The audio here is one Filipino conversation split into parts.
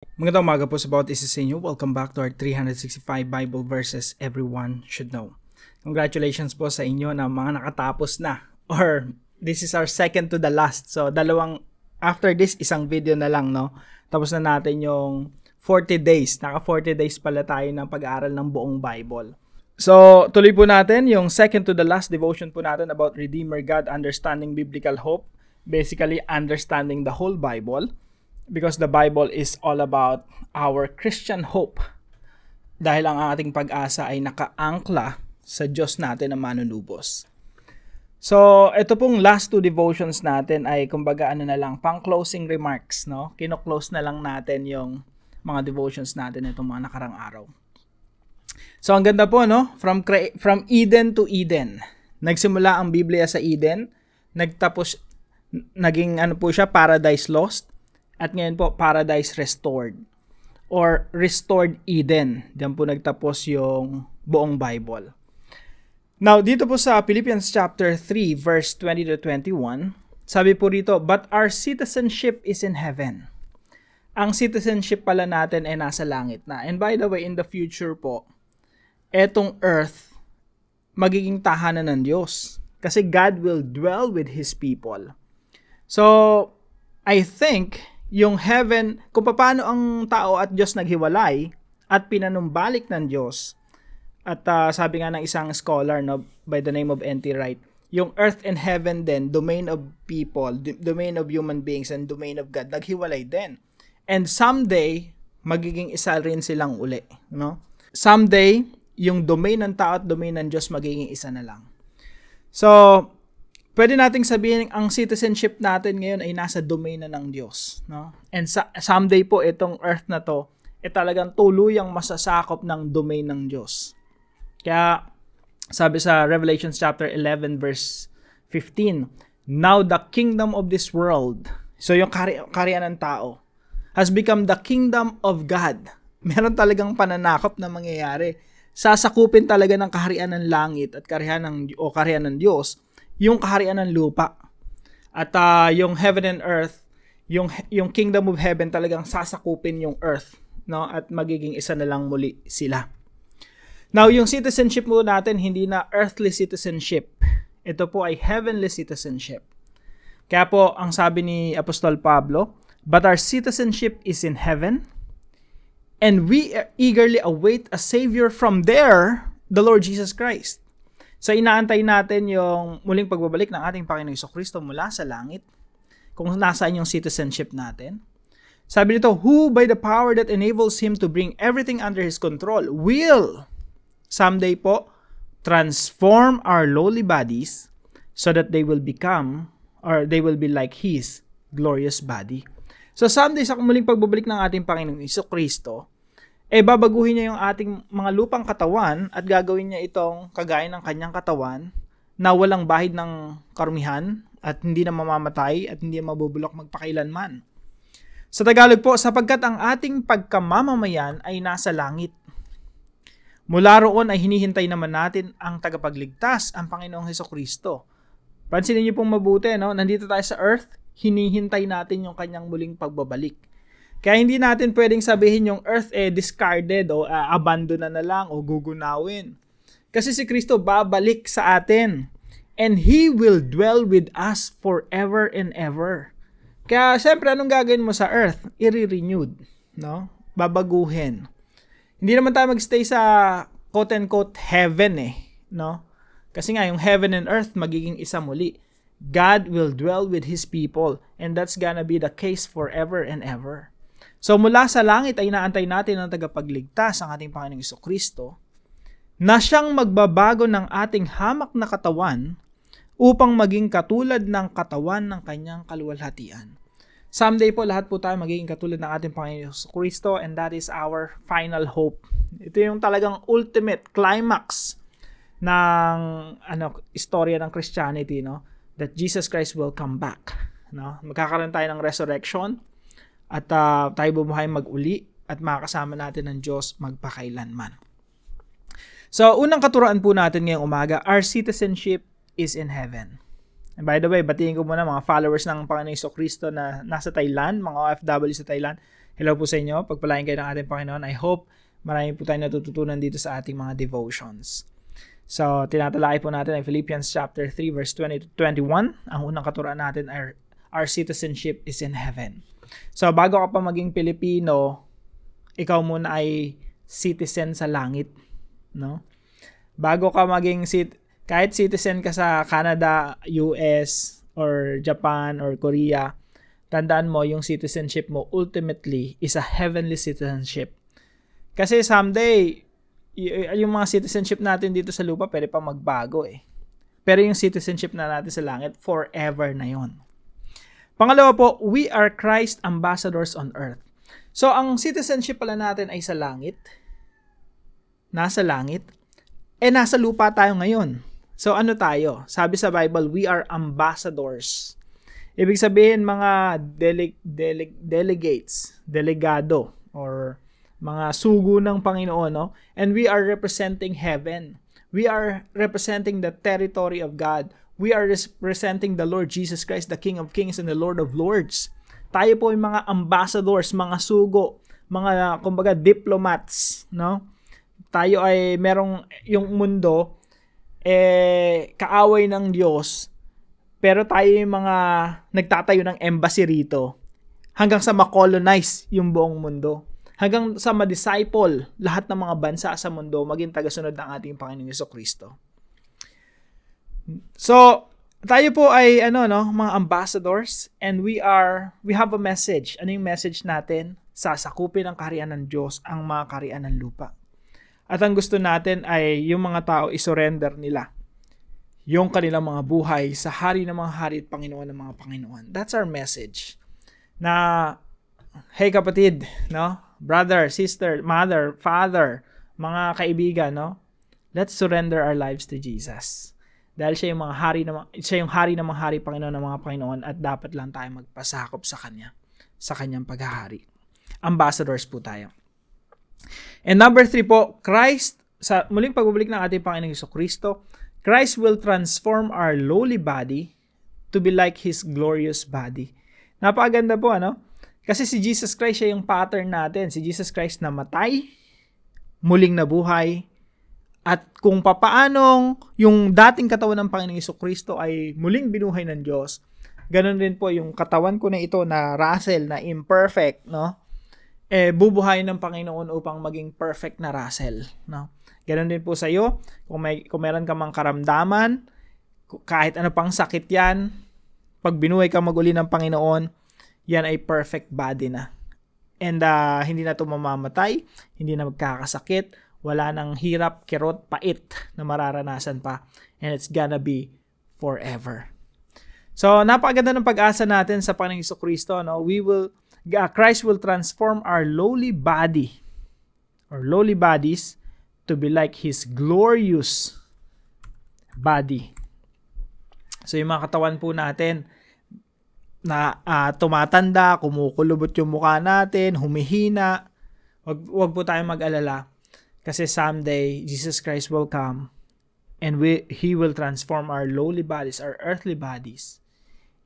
Magandang umaga po sa bawat isa sa inyo. Welcome back to our 365 Bible verses everyone should know. Congratulations po sa inyo na mga nakatapos na. Or this is our second to the last. So after this, isang video na lang, no? Tapos na natin yung 40 days. Naka 40 days pala tayo ng pag-aaral ng buong Bible. So tuloy po natin yung second to the last devotion po natin about Redeemer God, Understanding Biblical Hope. Basically, understanding the whole Bible. Because the Bible is all about our Christian hope. Dahil ang ating pag-asa ay nakaangkla sa Diyos natin na manunubos. So, ito pong last two devotions natin ay kumbaga pang closing remarks, no? Kino-close na lang natin yung mga devotions natin itong mga nakarang araw. So, ang ganda po, no? From Eden to Eden. Nagsimula ang Biblia sa Eden, naging Paradise Lost, at ngayon po, Paradise Restored or Restored Eden. Diyan po nagtapos yung buong Bible. Now, dito po sa Philippians chapter 3, verse 20 to 21, sabi po rito, "But our citizenship is in heaven." Ang citizenship pala natin ay nasa langit na. And by the way, in the future po, etong earth, magiging tahanan ng Diyos. Kasi God will dwell with His people. So, I think, yung heaven, kung paano ang tao at Diyos naghiwalay at pinanumbalik ng Diyos. At sabi nga ng isang scholar, no, by the name of N.T. Wright, yung earth and heaven din, domain of people, domain of human beings, and domain of God, naghiwalay din. And someday, magiging isa rin silang uli. No? Someday, yung domain ng tao at domain ng Diyos magiging isa na lang. So, pwede nating sabihin ang citizenship natin ngayon ay nasa domain na ng Diyos, no? And someday po itong earth na to talagang tuluyang masasakop ng domain ng Diyos. Kaya sabi sa Revelation chapter 11 verse 15, "Now the kingdom of this world," so yung kaharian ng tao, "has become the kingdom of God." Meron talagang pananakop na mangyayari. Sasakupin talaga ng kaharian ng langit at kaharian ng Diyos yung kaharian ng lupa. At yung heaven and earth, yung kingdom of heaven talagang sasakupin yung earth, no? At magiging isa na lang muli sila. Now, yung citizenship mo natin, hindi na earthly citizenship. Ito po ay heavenly citizenship. Kaya po, ang sabi ni Apostol Pablo, "But our citizenship is in heaven, and we eagerly await a Savior from there, the Lord Jesus Christ." So, inaantay natin yung muling pagbabalik ng ating Panginoong Jesucristo mula sa langit, kung nasaan yung citizenship natin. Sabi nito, "Who by the power that enables Him to bring everything under His control will someday po transform our lowly bodies so that they will be like His glorious body." So, someday sa muling pagbabalik ng ating Panginoong Jesucristo, babaguhin niya yung ating mga lupang katawan at gagawin niya itong kagaya ng kanyang katawan na walang bahid ng karumihan at hindi na mamamatay at hindi mabubulok magpakailanman. Sa Tagalog po, sapagkat ang ating pagkamamamayan ay nasa langit. Mula roon ay hinihintay naman natin ang tagapagligtas, ang Panginoong Jesucristo. Pansinin niyo pong mabuti, no? Nandito tayo sa earth, hinihintay natin yung kanyang muling pagbabalik. Kaya hindi natin pwedeng sabihin yung earth discarded o abandon na lang o gugunawin. Kasi si Kristo babalik sa atin and He will dwell with us forever and ever. Kaya siyempre anong gagawin mo sa earth? I-renewed, no? Babaguhin. Hindi naman tayo magstay sa quote-unquote heaven no? Kasi nga yung heaven and earth magiging isa muli. God will dwell with His people and that's gonna be the case forever and ever. So mula sa langit ay inaantay natin ang tagapagligtas, ang ating Panginoong Jesucristo, na siyang magbabago ng ating hamak na katawan upang maging katulad ng katawan ng kanyang kaluwalhatian. Someday po lahat po tayo magiging katulad ng ating Panginoong Jesucristo and that is our final hope. Ito yung talagang ultimate climax ng istorya ng Christianity, no? That Jesus Christ will come back, no? Magkakaroon tayo ng resurrection at tayo bumuhay mag-uli at makakasama natin ng Diyos magpakailanman. So, unang katuruan po natin ngayong umaga, our citizenship is in heaven. And by the way, batiin ko muna mga followers ng Panginoong Jesucristo na nasa Thailand, mga OFW sa Thailand. Hello po sa inyo. Pagpalain kayo ng ating Panginoon. I hope marami po tayong natututunan dito sa ating mga devotions. So, tinatalakay po natin ay Philippians chapter 3 verse 20 to 21. Ang unang katuruan natin ay our citizenship is in heaven. So, bago ka pa maging Pilipino, ikaw muna ay citizen sa langit, no? Bago ka maging kahit citizen ka sa Canada, US, or Japan, or Korea, tandaan mo yung citizenship mo ultimately is a heavenly citizenship. Kasi someday, yung mga citizenship natin dito sa lupa pwede pa magbago eh. Pero yung citizenship na natin sa langit, forever na yon. Pangalawa po, we are Christ ambassadors on earth. So, ang citizenship pala natin ay sa langit. Nasa langit. Nasa lupa tayo ngayon. So, ano tayo? Sabi sa Bible, we are ambassadors. Ibig sabihin, mga delegates, delegado, or mga sugo ng Panginoon, no? And we are representing heaven. We are representing the territory of God. We are representing the Lord Jesus Christ, the King of Kings and the Lord of Lords. Tayo po yung mga ambassadors, mga sugo, mga, kumbaga, diplomats, no? Tayo ay merong, yung mundo, kaaway ng Diyos, pero tayo yung mga nagtatayo ng embassy rito hanggang sa makolonize yung buong mundo. Hanggang sa ma-disciple lahat ng mga bansa sa mundo, maging tagasunod ng ating Panginoong Jesucristo. So, tayo po ay mga ambassadors, and we have a message. Ano yung message natin? Sasakupin ang kaharian ng Diyos ang mga kaharian ng lupa. At ang gusto natin ay yung mga tao isurrender nila yung kanilang mga buhay sa Hari ng mga hari at Panginoon ng mga Panginoon. That's our message. Na, hey kapatid, no? Brother, sister, mother, father, mga kaibigan, no? Let's surrender our lives to Jesus. Dahil siya yung hari ng mga hari, Panginoon ng mga Panginoon, at dapat lang tayo magpasakop sa Kanya, sa Kanyang paghahari. Ambassadors po tayo. And number 3 po, Christ, sa muling pagbabalik ng ating Panginoong Jesucristo, Christ will transform our lowly body to be like His glorious body. Napakaganda po, ano? Kasi si Jesus Christ, siya yung pattern natin. Si Jesus Christ namatay, muling nabuhay, at kung papaanong yung dating katawan ng Panginoong Jesucristo ay muling binuhay ng Diyos, ganun rin po yung katawan ko na ito na Russell, na imperfect, no? Bubuhayin ng Panginoon upang maging perfect na Russell, no? Ganun din po sa iyo, kung meron ka mang karamdaman, kahit ano pang sakit yan, pag binuhay ka maguli ng Panginoon, yan ay perfect body na. And hindi na ito mamamatay, hindi na magkakasakit, wala nang hirap, kirot, pait na mararanasan pa. And it's gonna be forever. So, napakaganda ng pag-asa natin sa Panginoong Jesucristo, no? Christ will transform our lowly body, or lowly bodies, to be like His glorious body. So, yung mga katawan po natin, na tumatanda, kumukulubot yung mukha natin, humihina, wag po tayong mag-alala. Kasi someday, Jesus Christ will come and He will transform our lowly bodies, our earthly bodies,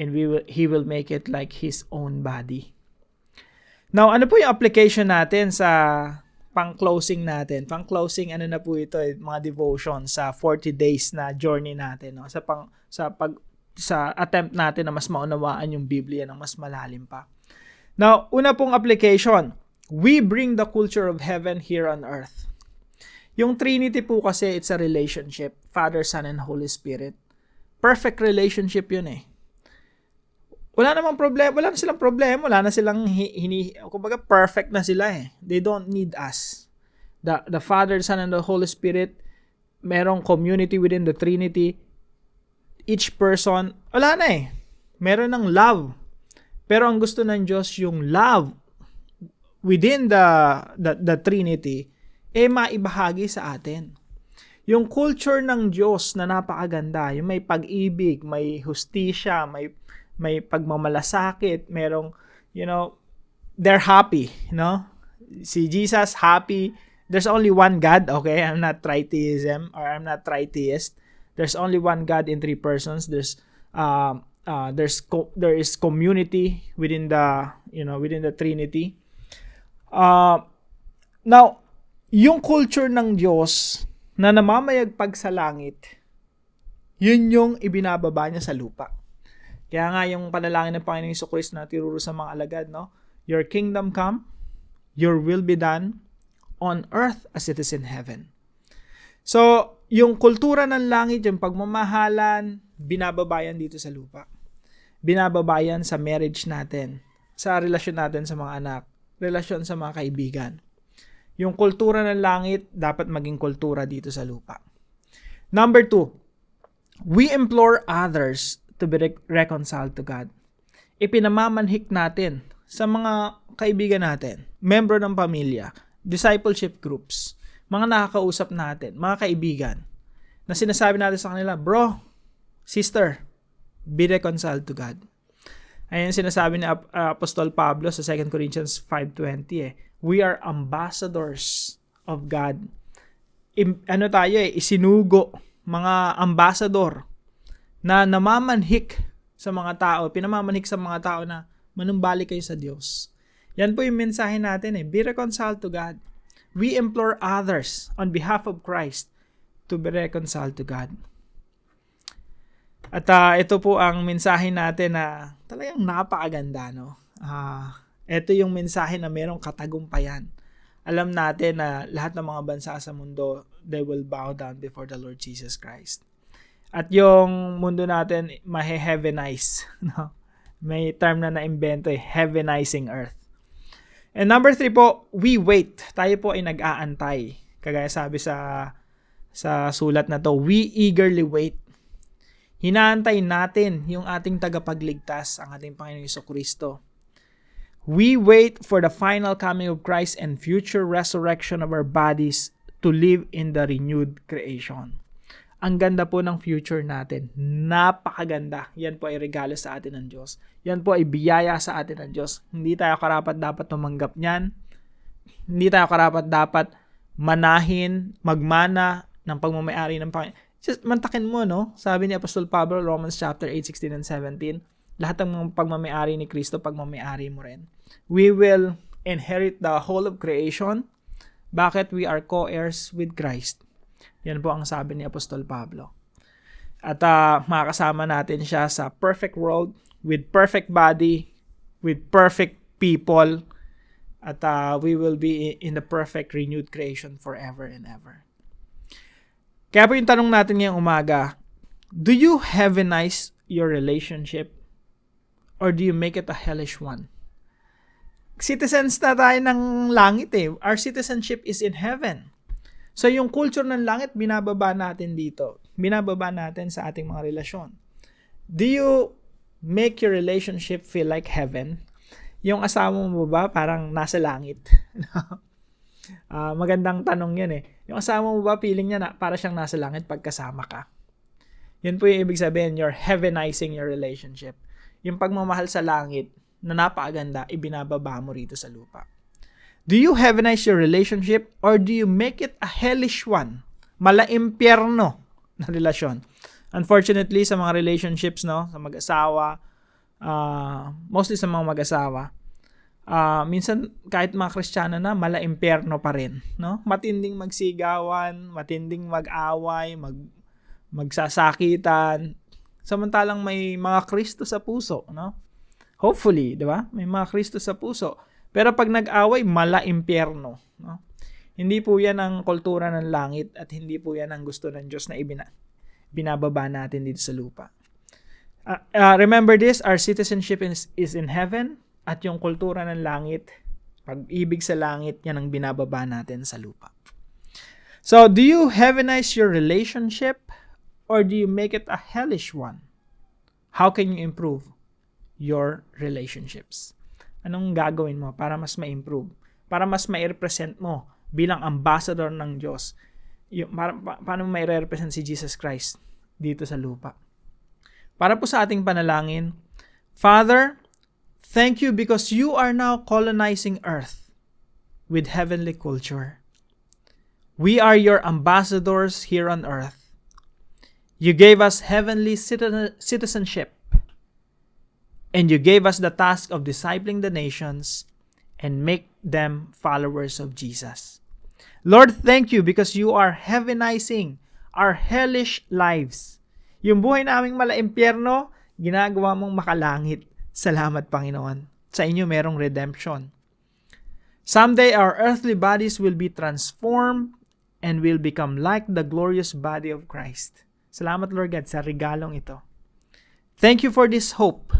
and He will make it like His own body. Now, ano po yung application natin sa pang-closing natin? Pang-closing, ano na po ito, mga devotion sa 40 days na journey natin, no? Sa attempt natin na mas maunawaan yung Biblia ng mas malalim pa. Now, una pong application, we bring the culture of heaven here on earth. Yung Trinity po kasi, it's a relationship. Father, Son, and Holy Spirit. Perfect relationship yun eh. Wala namang problema, wala na silang problema, wala na silang kumbaga perfect na sila eh. They don't need us. The Father, Son, and the Holy Spirit, merong community within the Trinity. Each person, wala na eh. Meron ng love. Pero ang gusto ng Diyos, yung love within the Trinity, maibahagi sa atin. Yung culture ng Diyos na napakaganda, yung may pag-ibig, may hustisya, may pagmamalasakit, merong, they're happy, Si Jesus, happy. There's only one God, okay? I'm not tritheism, or I'm not tritheist. There's only one God in 3 persons. There is community within the Trinity. Now, yung culture ng Diyos na namamayagpag sa langit, yun yung ibinababa niya sa lupa. Kaya nga yung panalangin ng Panginoong Jesucristo na tinuro sa mga alagad, no? Your kingdom come, your will be done on earth as it is in heaven. So, yung kultura ng langit, yung pagmamahalan, binababayan dito sa lupa. Binababayan sa marriage natin, sa relasyon natin sa mga anak, relasyon sa mga kaibigan. Yung kultura ng langit, dapat maging kultura dito sa lupa. Number 2, we implore others to be reconciled to God. Ipinamamanhik natin sa mga kaibigan natin, membro ng pamilya, discipleship groups, mga nakakausap natin, mga kaibigan, na sinasabi natin sa kanila, bro, sister, be reconciled to God. Ayan sinasabi ni Apostol Pablo sa 2 Corinthians 5:20 we are ambassadors of God. Isinugo, mga ambassador na namamanhik sa mga tao, pinamamanhik sa mga tao na manumbalik kayo sa Diyos. Yan po yung mensahe natin be reconciled to God. We implore others on behalf of Christ to be reconciled to God. At ito po ang mensahe natin na talagang napakaganda, no? Ito yung mensahe na merong katagumpayan. Alam natin na lahat ng mga bansa sa mundo, they will bow down before the Lord Jesus Christ. At yung mundo natin, mahe-heavenize. No? May term na na-invento, heavenizing earth. And number 3 po, we wait. Tayo po ay nag-aantay. Kagaya sabi sa sulat na to, we eagerly wait. Hinaantay natin yung ating tagapagligtas, ang ating Panginoong Jesucristo. We wait for the final coming of Christ and future resurrection of our bodies to live in the renewed creation. Ang ganda po ng future natin. Napakaganda. Yan po ay regalo sa atin ng Diyos. Yan po ay biyaya sa atin ng Diyos. Hindi tayo karapat-dapat tumanggap niyan. Hindi tayo karapat-dapat manahin, magmana ng pagmamayari ng Panginoon. Just mantakin mo, no? Sabi ni Apostol Pablo, Romans chapter 8:16 and 17, lahat ng mga pagmamayari ni Kristo, pagmamayari mo rin. We will inherit the whole of creation. Bakit? We are co-heirs with Christ. Yan po ang sabi ni Apostol Pablo. At makakasama natin siya sa perfect world, with perfect body, with perfect people, at we will be in the perfect renewed creation forever and ever. Kaya po yung tanong natin ngayong umaga, do you heavenize your relationship or do you make it a hellish one? Citizens na tayo ng langit Our citizenship is in heaven. So yung culture ng langit, binababa natin dito. Binababa natin sa ating mga relasyon. Do you make your relationship feel like heaven? Yung asawa mo ba parang nasa langit? Magandang tanong yun Yung asawa mo ba feeling niya na para siyang nasa langit pagkasama ka? Yun po yung ibig sabihin, you're heavenizing your relationship. Yung pagmamahal sa langit na napakaganda, ibinababa mo rito sa lupa. Do you heavenize your relationship or do you make it a hellish one? Mala-impyerno na relasyon. Unfortunately, sa mga relationships, no, sa mag-asawa, mostly sa mga mag-asawa, minsan kahit mga Kristiyano na, mala-impyerno pa rin. No? Matinding magsigawan, matinding mag-away, magsasakitan, samantalang may mga Kristo sa puso. No? Hopefully, di ba? May mga Kristo sa puso. Pero pag nag-away, mala-impyerno. No? Hindi po yan ang kultura ng langit at hindi po yan ang gusto ng Diyos na binababa natin dito sa lupa. Remember this, our citizenship is in heaven at yung kultura ng langit, pag-ibig sa langit, yan ang binababa natin sa lupa. So, do you heavenize your relationship or do you make it a hellish one? How can you improve your relationships? Anong gagawin mo para mas ma-improve? Para mas ma-represent mo bilang ambassador ng Diyos? Paano mo ma-represent si Jesus Christ dito sa lupa? Para po sa ating panalangin, Father, thank you because you are now colonizing earth with heavenly culture. We are your ambassadors here on earth. You gave us heavenly citizenship. And you gave us the task of discipling the nations and make them followers of Jesus. Lord, thank you because you are heavenizing our hellish lives. Yung buhay naming mala-impyerno, ginagawa mong makalangit. Salamat, Panginoon. Sa inyo merong redemption. Someday, our earthly bodies will be transformed and will become like the glorious body of Christ. Salamat, Lord God, sa regalong ito. Thank you for this hope.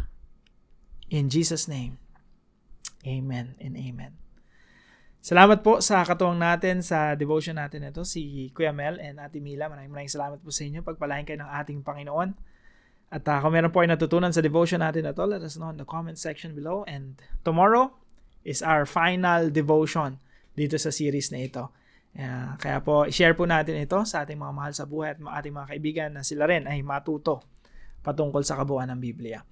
In Jesus' name, amen and amen. Salamat po sa katuwang natin sa devotion natin ito, si Kuya Mel and Ate Mila. Maraming salamat po sa inyo. Pagpalain kayo ng ating Panginoon. At kung meron po ay natutunan sa devotion natin ito, let us know in the comment section below. And tomorrow is our final devotion dito sa series na ito. Kaya po, i-share po natin ito sa ating mga mahal sa buhay at ating mga kaibigan na sila rin ay matuto patungkol sa kabuuan ng Biblia.